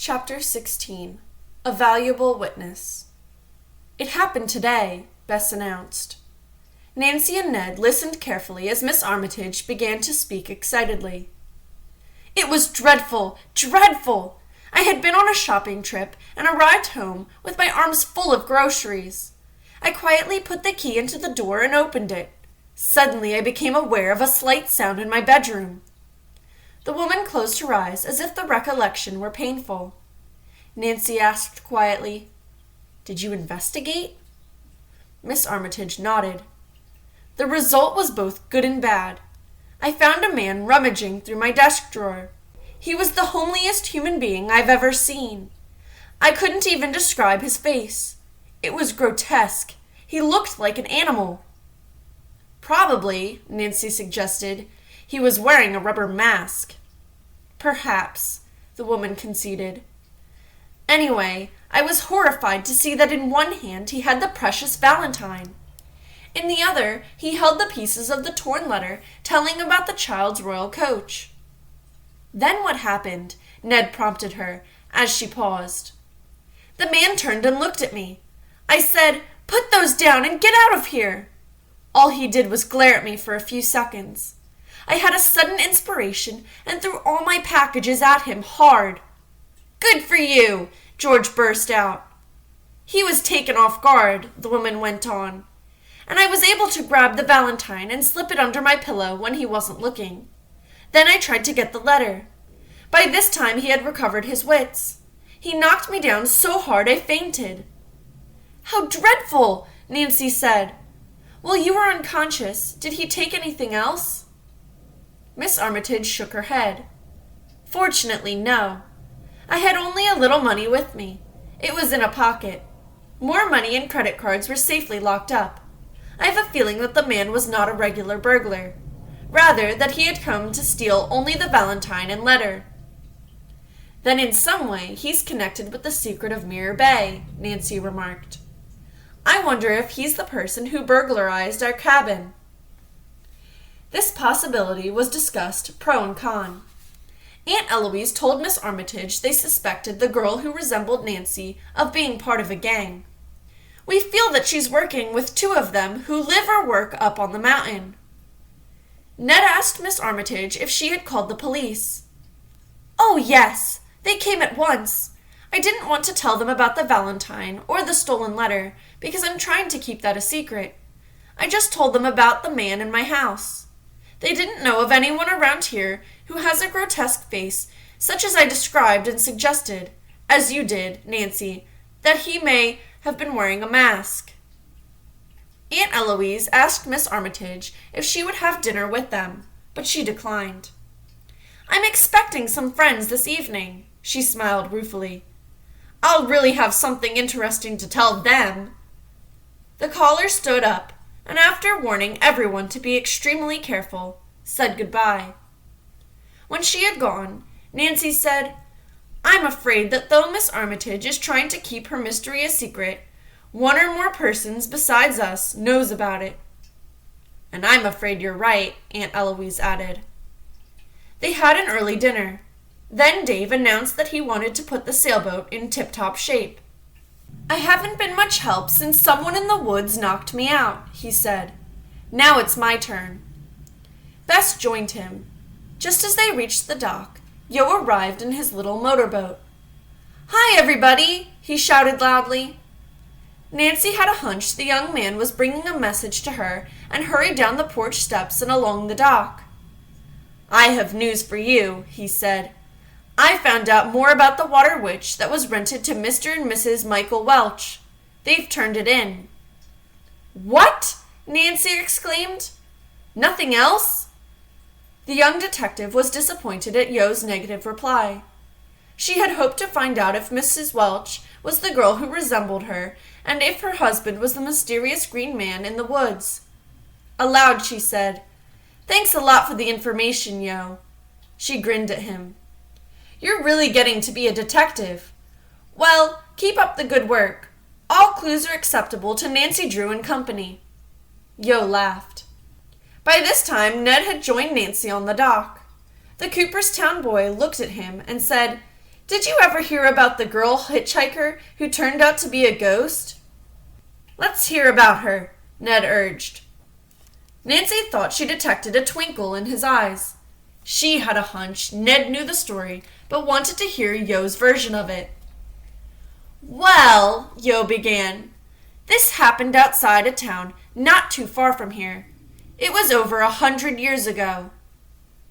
Chapter 16. A Valuable Witness. "It happened today," Bess announced. Nancy and Ned listened carefully as Miss Armitage began to speak excitedly. "It was dreadful, dreadful! I had been on a shopping trip and arrived home with my arms full of groceries. I quietly put the key into the door and opened it. Suddenly I became aware of a slight sound in my bedroom." The woman closed her eyes as if the recollection were painful. Nancy asked quietly, "Did you investigate?" Miss Armitage nodded. "The result was both good and bad. I found a man rummaging through my desk drawer. He was the homeliest human being I've ever seen. I couldn't even describe his face. It was grotesque. He looked like an animal." "Probably," Nancy suggested, "he was wearing a rubber mask." "Perhaps," the woman conceded. "Anyway, I was horrified to see that in one hand he had the precious valentine. In the other, he held the pieces of the torn letter telling about the child's royal coach." "Then what happened?" Ned prompted her, as she paused. "The man turned and looked at me. I said, 'Put those down and get out of here!' All he did was glare at me for a few seconds. I had a sudden inspiration and threw all my packages at him hard." "Good for you!" George burst out. "He was taken off guard," the woman went on, "and I was able to grab the valentine and slip it under my pillow when he wasn't looking. Then I tried to get the letter. By this time he had recovered his wits. He knocked me down so hard I fainted." "How dreadful!" Nancy said. "While you were unconscious, did he take anything else?" Miss Armitage shook her head. "Fortunately, no. I had only a little money with me. It was in a pocket. More money and credit cards were safely locked up. I have a feeling that the man was not a regular burglar. Rather, that he had come to steal only the valentine and letter." "Then in some way he's connected with the secret of Mirror Bay," Nancy remarked. "I wonder if he's the person who burglarized our cabin." This possibility was discussed pro and con. Aunt Eloise told Miss Armitage they suspected the girl who resembled Nancy of being part of a gang. "We feel that she's working with two of them who live or work up on the mountain." Ned asked Miss Armitage if she had called the police. "Oh, yes! They came at once. I didn't want to tell them about the valentine or the stolen letter because I'm trying to keep that a secret. I just told them about the man in my house. They didn't know of anyone around here who has a grotesque face such as I described and suggested, as you did, Nancy, that he may have been wearing a mask." Aunt Eloise asked Miss Armitage if she would have dinner with them, but she declined. "I'm expecting some friends this evening," she smiled ruefully. "I'll really have something interesting to tell them." The caller stood up, and after warning everyone to be extremely careful, said goodbye. When she had gone, Nancy said, "I'm afraid that though Miss Armitage is trying to keep her mystery a secret, one or more persons besides us knows about it." "And I'm afraid you're right," Aunt Eloise added. They had an early dinner. Then Dave announced that he wanted to put the sailboat in tip-top shape. "I haven't been much help since someone in the woods knocked me out," he said. "Now it's my turn." Bess joined him. Just as they reached the dock, Yo arrived in his little motorboat. "Hi, everybody!" he shouted loudly. Nancy had a hunch the young man was bringing a message to her and hurried down the porch steps and along the dock. "I have news for you," he said. "I found out more about the water witch that was rented to Mr. and Mrs. Michael Welch. They've turned it in." "What?" Nancy exclaimed. "Nothing else?" The young detective was disappointed at Yo's negative reply. She had hoped to find out if Mrs. Welch was the girl who resembled her and if her husband was the mysterious green man in the woods. Aloud she said, "Thanks a lot for the information, Yo." She grinned at him. "You're really getting to be a detective. Well, keep up the good work. All clues are acceptable to Nancy Drew and Company." Yo laughed. By this time, Ned had joined Nancy on the dock. The Cooperstown boy looked at him and said, Did you ever hear about the girl hitchhiker who turned out to be a ghost? Let's hear about her, Ned urged. Nancy thought she detected a twinkle in his eyes. She had a hunch Ned knew the story, but wanted to hear Yo's version of it. Well, Yo began, this happened outside a town not too far from here. It was over 100 years ago.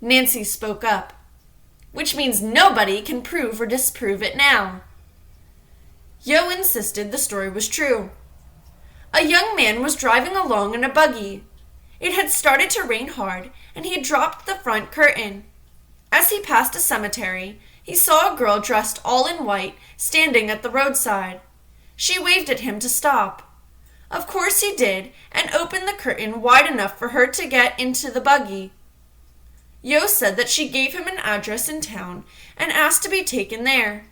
Nancy spoke up, which means nobody can prove or disprove it now. Yo insisted the story was true. A young man was driving along in a buggy. It had started to rain hard, and he dropped the front curtain. As he passed a cemetery, he saw a girl dressed all in white standing at the roadside. She waved at him to stop. Of course he did, and opened the curtain wide enough for her to get into the buggy. Yo said that she gave him an address in town and asked to be taken there.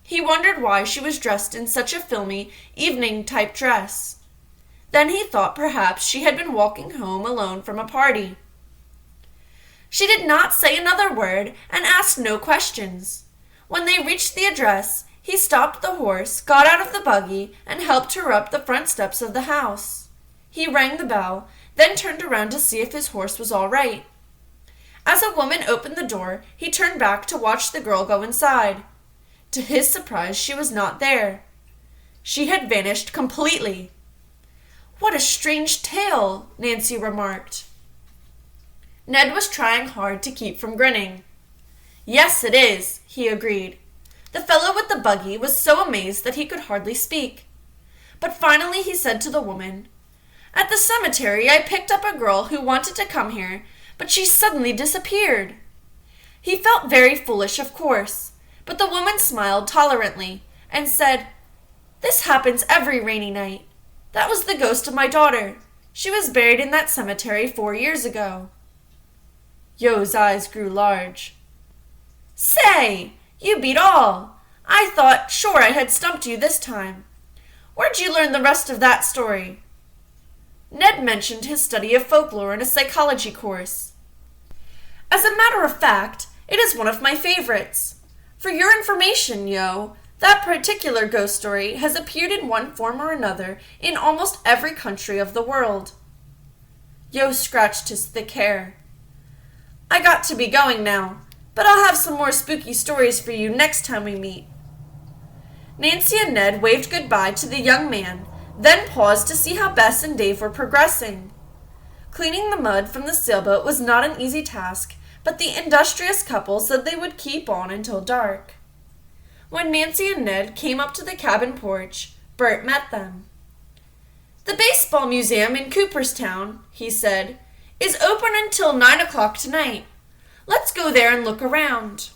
He wondered why she was dressed in such a filmy, evening-type dress. Then he thought perhaps she had been walking home alone from a party. She did not say another word and asked no questions. When they reached the address, he stopped the horse, got out of the buggy, and helped her up the front steps of the house. He rang the bell, then turned around to see if his horse was all right. As a woman opened the door, he turned back to watch the girl go inside. To his surprise, she was not there. She had vanished completely. What a strange tale, Nancy remarked. Ned was trying hard to keep from grinning. Yes, it is, he agreed. The fellow with the buggy was so amazed that he could hardly speak. But finally he said to the woman, At the cemetery I picked up a girl who wanted to come here, but she suddenly disappeared. He felt very foolish, of course, but the woman smiled tolerantly and said, This happens every rainy night. That was the ghost of my daughter. She was buried in that cemetery 4 years ago. Yo's eyes grew large. Say, you beat all. I thought sure I had stumped you this time. Where'd you learn the rest of that story? Ned mentioned his study of folklore in a psychology course. As a matter of fact, it is one of my favorites. For your information, Yo, that particular ghost story has appeared in one form or another in almost every country of the world. Yo scratched his thick hair. I got to be going now, but I'll have some more spooky stories for you next time we meet. Nancy and Ned waved goodbye to the young man, then paused to see how Bess and Dave were progressing. Cleaning the mud from the sailboat was not an easy task, but the industrious couple said they would keep on until dark. When Nancy and Ned came up to the cabin porch, Bert met them. The baseball museum in Cooperstown, he said, is open until 9 o'clock tonight. Let's go there and look around.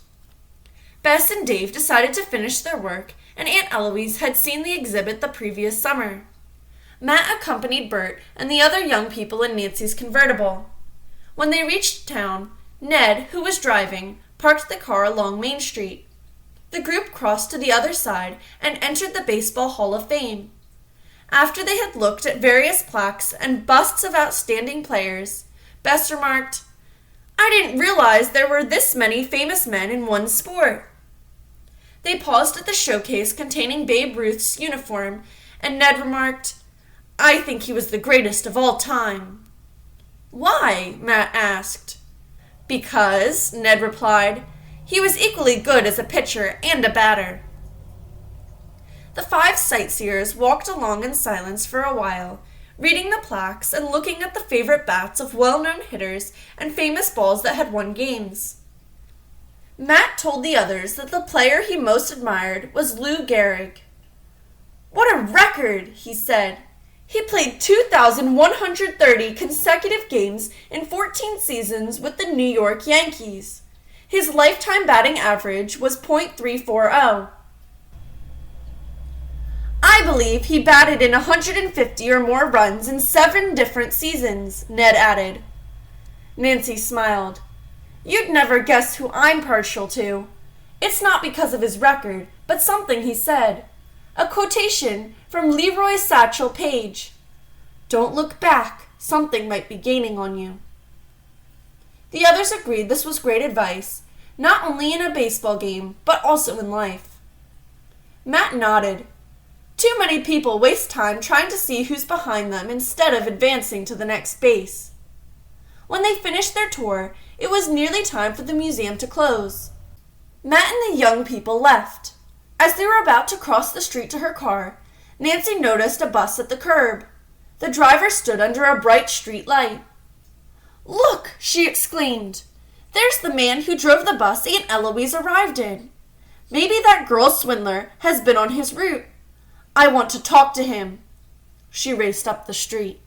Bess and Dave decided to finish their work, and Aunt Eloise had seen the exhibit the previous summer. Matt accompanied Bert and the other young people in Nancy's convertible. When they reached town, Ned, who was driving, parked the car along Main Street. The group crossed to the other side and entered the Baseball Hall of Fame. After they had looked at various plaques and busts of outstanding players, Bess remarked, I didn't realize there were this many famous men in one sport. They paused at the showcase containing Babe Ruth's uniform, and Ned remarked, I think he was the greatest of all time. Why? Matt asked. Because, Ned replied, he was equally good as a pitcher and a batter. The 5 sightseers walked along in silence for a while, reading the plaques and looking at the favorite bats of well-known hitters and famous balls that had won games. Matt told the others that the player he most admired was Lou Gehrig. What a record, he said. He played 2,130 consecutive games in 14 seasons with the New York Yankees. His lifetime batting average was .340. I believe he batted in 150 or more runs in 7 different seasons, Ned added. Nancy smiled. You'd never guess who I'm partial to. It's not because of his record, but something he said. A quotation from Leroy Satchel Paige. Don't look back. Something might be gaining on you. The others agreed this was great advice. not only in a baseball game, but also in life. Matt nodded. Too many people waste time trying to see who's behind them instead of advancing to the next base. When they finished their tour, it was nearly time for the museum to close. Matt and the young people left. As they were about to cross the street to her car, Nancy noticed a bus at the curb. The driver stood under a bright street light. "Look!" she exclaimed. "There's the man who drove the bus Aunt Eloise arrived in. Maybe that girl swindler has been on his route. I want to talk to him." She raced up the street.